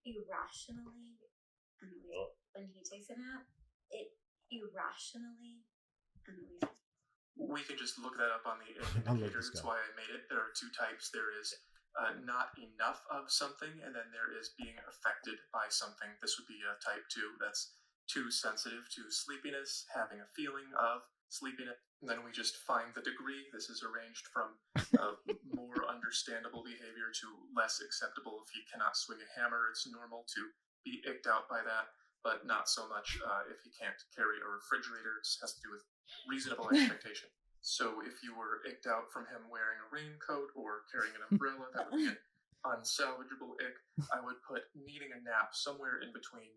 irrationally, when he takes a nap, it irrationally, we can just look that up on the indicator. That's why I made it. There are two types. There is not enough of something, and then there is being affected by something. This would be a type 2. That's too sensitive to sleepiness, having a feeling of sleepiness. And then we just find the degree. This is arranged from more understandable behavior to less acceptable. If he cannot swing a hammer, it's normal to be icked out by that, but not so much if he can't carry a refrigerator. It has to do with reasonable expectation. So if you were icked out from him wearing a raincoat or carrying an umbrella, that would be an unsalvageable ick. I would put needing a nap somewhere in between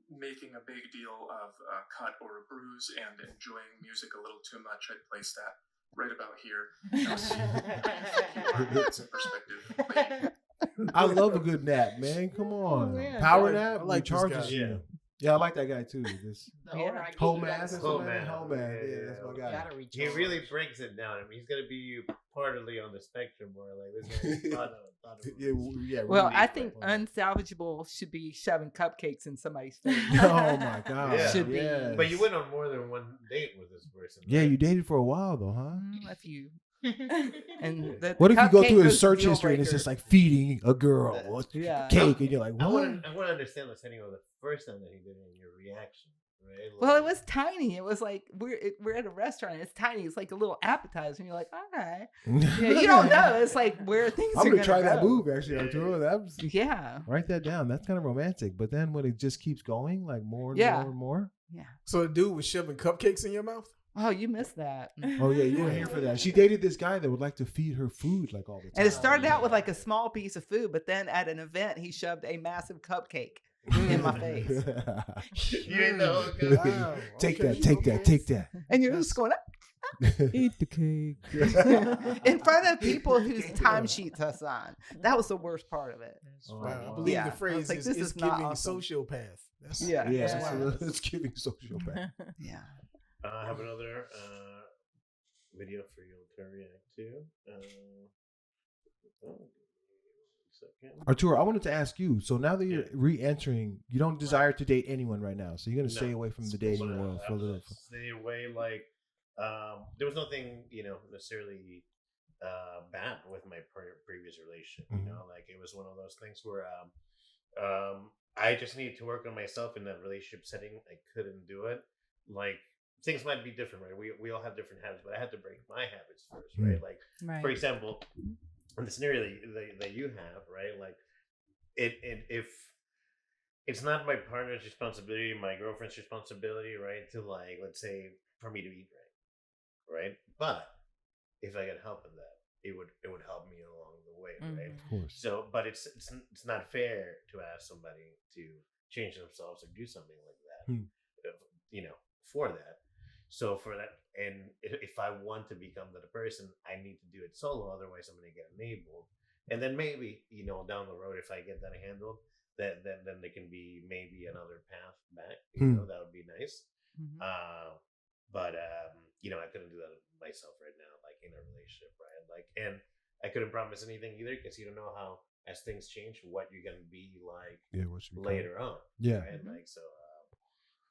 making a big deal of a cut or a bruise and enjoying music a little too much. I'd place that right about here. Now see it's in perspective. I love a good nap, man. Come on. Power nap recharges you. Yeah, I like that guy too. This whole man. Yeah, that's my guy. He really breaks it down. I mean, he's gonna be partly on the spectrum, or like this guy. Well, I think unsalvageable should be shoving cupcakes in somebody's face. Oh my god, should be. But you went on more than one date with this person. Yeah, you dated for a while though, huh? A few. And what if you go through his search history and it's just like feeding a girl cake, and you're like, what? I want to understand the setting of the first time that he did it and your reaction. Right? Like, well, it was tiny. It was like we're at a restaurant. It's tiny. It's like a little appetizer, and you're like, okay. You don't know. It's like where things. I'm gonna try go. that move actually, Arturo. Yeah. Write that down. That's kind of romantic. But then when it just keeps going, like more and more and more. Yeah. So the dude was shoving cupcakes in your mouth? Oh, you missed that. Oh yeah, you were here for that. She dated this guy that would like to feed her food like all the time. And it started out with like a small piece of food, but then at an event, he shoved a massive cupcake in my face. You didn't know. Wow. Take that. And you're just going, eat the cake. in front of people whose timesheets I signed. That was the worst part of it. Wow. I believe the phrase like, is giving awesome. Sociopath. That's, It's giving sociopath. Yeah. I have another video for you to react to. Arturo, I wanted to ask you. So now that you're re-entering, you don't desire to date anyone right now. So you're going to stay away from the dating world for a little. Stay away. Like there was nothing, necessarily bad with my previous relationship. You know, like it was one of those things where I just needed to work on myself in that relationship setting. I couldn't do it. Like. Things might be different, right? We all have different habits, but I had to break my habits first, right? Like, for example, in the scenario that you have, right? Like, if it's not my partner's responsibility, my girlfriend's responsibility, right? To like, let's say, for me to eat right? But if I get help in that, it would help me along the way, right? Of course. So, but it's not fair to ask somebody to change themselves or do something like that, for that. So for that, and if I want to become that person, I need to do it solo. Otherwise, I'm going to get enabled. And then maybe, down the road, if I get that handled, then there can be maybe another path back. That would be nice. But I couldn't do that myself right now, like in a relationship, right? Like, and I couldn't promise anything either because you don't know how, as things change, what you're going to be like later on. Yeah. Right? Like, so.